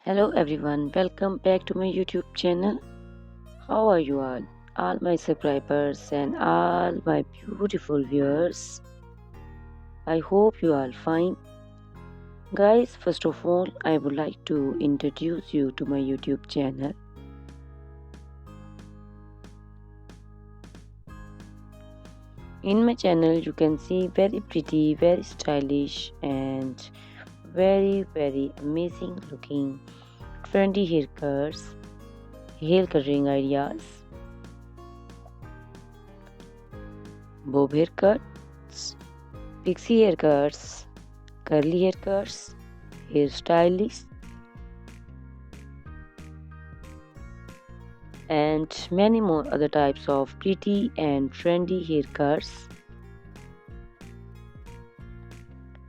Hello everyone, welcome back to my YouTube channel. How are you all? All my subscribers and all my beautiful viewers. I hope you are fine. Guys, first of all, I would like to introduce you to my YouTube channel. In my channel, you can see very pretty, very stylish and very amazing looking trendy haircuts, hair coloring ideas, bob haircuts, pixie haircuts, curly haircuts, hairstyles, and many more other types of pretty and trendy haircuts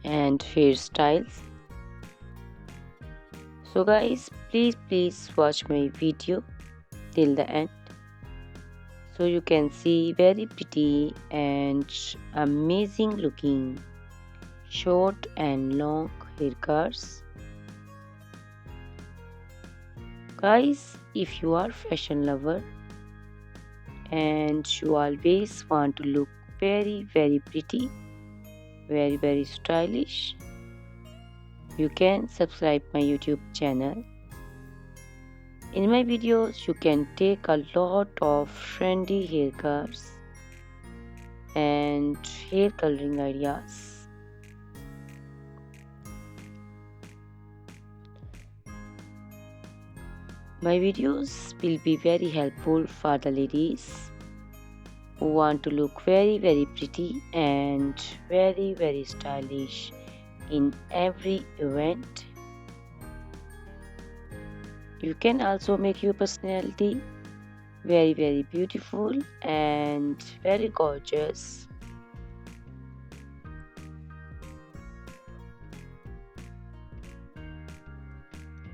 and hairstyles. So guys, please watch my video till the end so you can see very pretty and amazing looking short and long haircuts. Guys, if you are fashion lover and you always want to look very pretty, very stylish, you can subscribe my YouTube channel. In my videos, you can take a lot of trendy haircuts and hair coloring ideas. My videos will be very helpful for the ladies who want to look very pretty and very stylish in every event. You can also make your personality very beautiful and very gorgeous.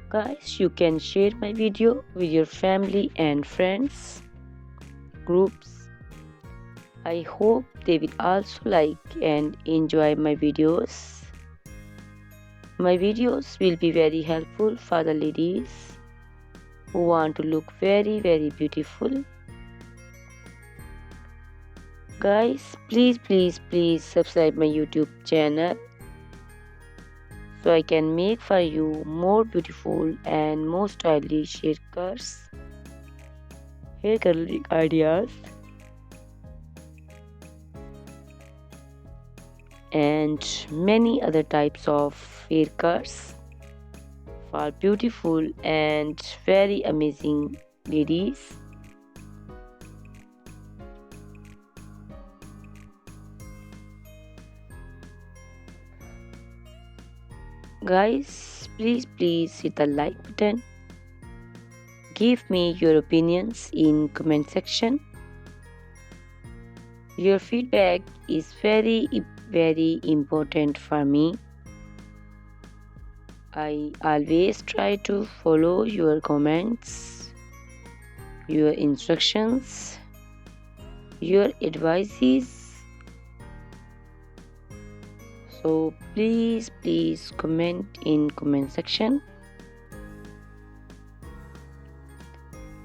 Guys, you can share my video with your family and friends groups. I hope they will also like and enjoy my videos. My videos will be very helpful for the ladies who want to look very beautiful. Guys, please subscribe my YouTube channel so I can make for you more beautiful and more stylish haircuts, hair coloring ideas, and many other types of haircuts for beautiful and very amazing ladies. Guys, please hit the like button. Give me your opinions in comment section. Your feedback is very important for me. I always try to follow your comments, your instructions, your advices. So please comment in comment section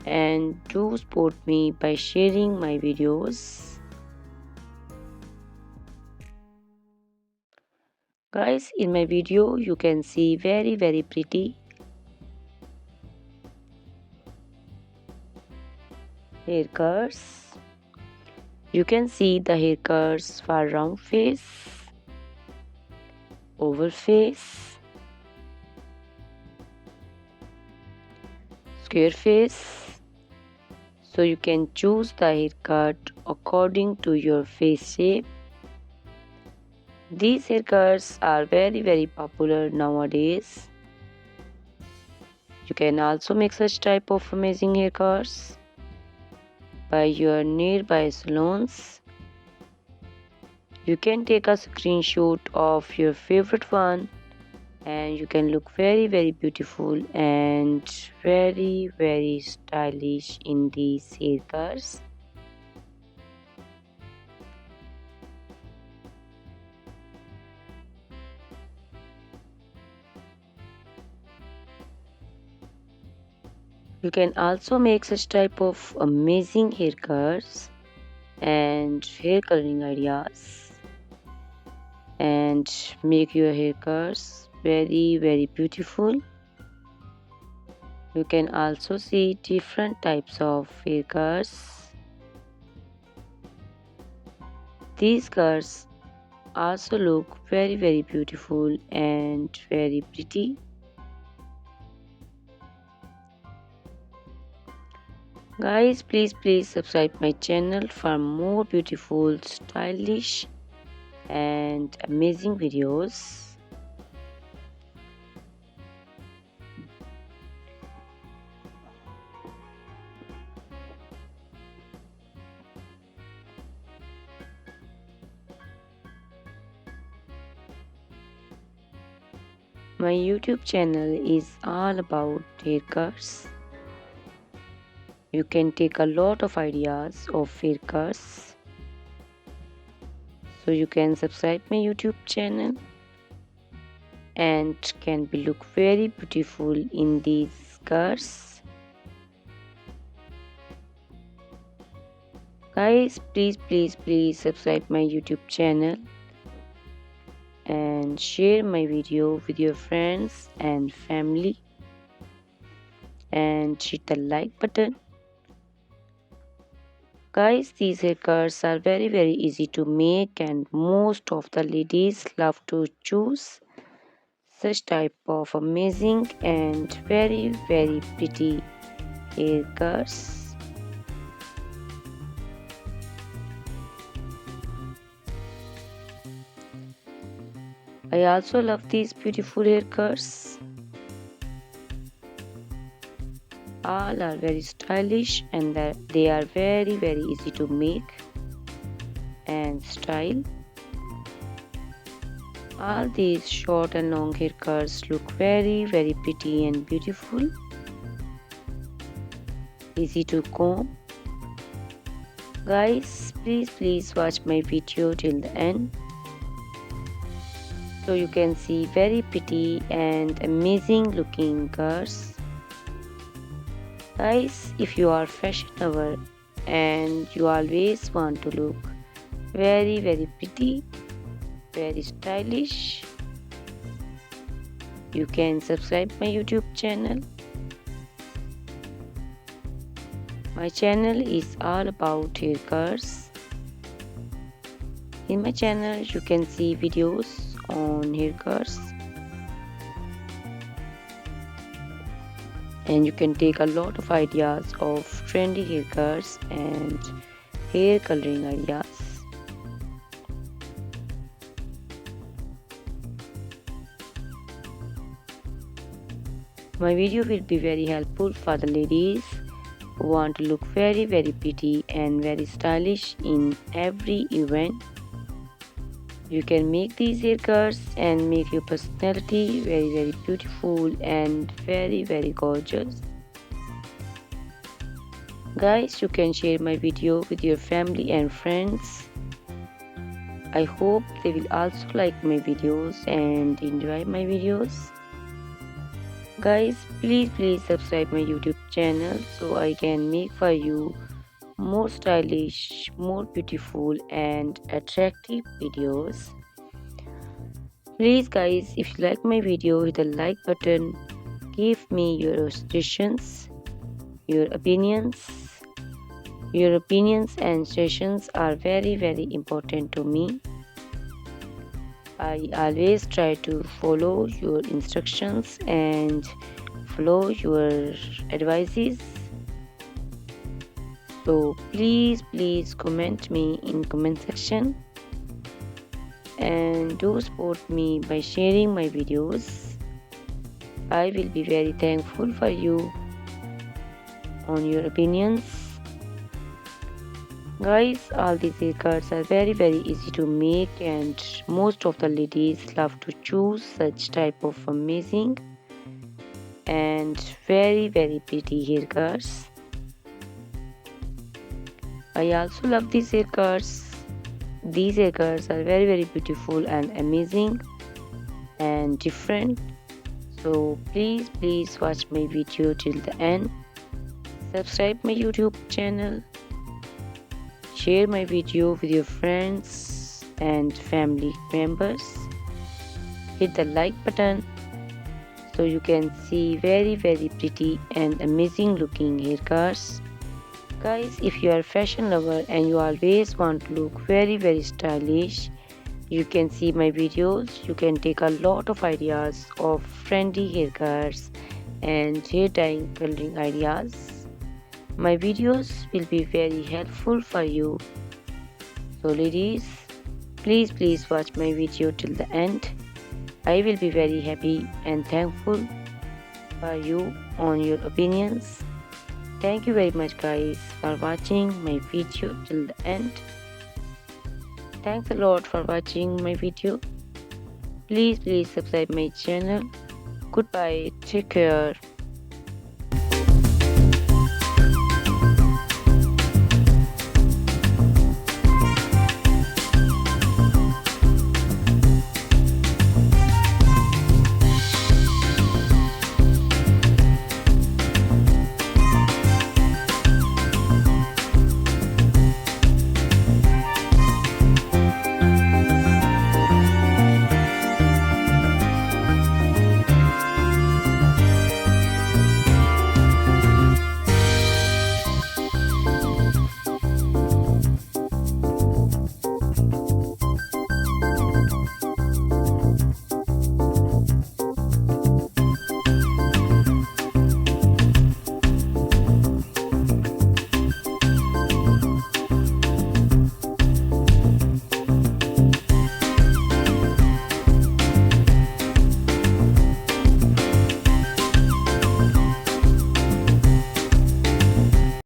and do support me by sharing my videos. Guys, in my video you can see very pretty haircuts. You can see the haircuts for round face, oval face, square face. So you can choose the haircut according to your face shape. These haircuts are very popular nowadays. You can also make such type of amazing haircuts by your nearby salons. You can take a screenshot of your favorite one and you can look very beautiful and very stylish in these haircuts. You can also make such type of amazing haircuts and hair coloring ideas and make your haircuts very beautiful. You can also see different types of haircuts. These cuts also look very beautiful and very pretty. Guys, please subscribe my channel for more beautiful, stylish and amazing videos. My YouTube channel is all about haircuts. You can take a lot of ideas of haircuts. So you can subscribe my YouTube channel and can be look very beautiful in these cuts. Guys, please subscribe my YouTube channel and share my video with your friends and family and hit the like button. Guys, these haircuts are very easy to make and most of the ladies love to choose such type of amazing and very pretty haircuts. I also love these beautiful haircuts. All are very stylish and they are very easy to make and style. All these short and long haircuts look very pretty and beautiful. Easy to comb. Guys, please watch my video till the end so you can see very pretty and amazing looking curls. Guys, if you are fashion lover and you always want to look very pretty, very stylish, you can subscribe my YouTube channel. My channel is all about haircuts. In my channel you can see videos on haircuts and you can take a lot of ideas of trendy haircuts and hair coloring ideas. My video will be very helpful for the ladies who want to look very pretty and very stylish in every event. You can make these haircuts and make your personality very beautiful and very gorgeous. Guys, you can share my video with your family and friends. I hope they will also like my videos and enjoy my videos. Guys, please subscribe my YouTube channel so I can make for you more stylish, more beautiful and attractive videos. Please guys, if you like my video, hit the like button. Give me your suggestions, your opinions. Your opinions and suggestions are very important to me. I always try to follow your instructions and follow your advices. So please comment me in comment section and do support me by sharing my videos. I will be very thankful for you on your opinions. Guys, all these haircuts are very easy to make and most of the ladies love to choose such type of amazing and very pretty haircuts. I also love these haircuts. These haircuts are very beautiful and amazing and different. So please watch my video till the end Subscribe my YouTube channel. Share my video with your friends and family members. Hit the like button so you can see very pretty and amazing looking haircuts. Guys, if you are a fashion lover and you always want to look very stylish, you can see my videos. You can take a lot of ideas of trendy haircuts and hair dyeing coloring ideas. My videos will be very helpful for you. So ladies, please watch my video till the end. I will be very happy and thankful for you on your opinions. Thank you very much guys for watching my video till the end. Thanks a lot for watching my video. Please subscribe my channel. Goodbye. Take care.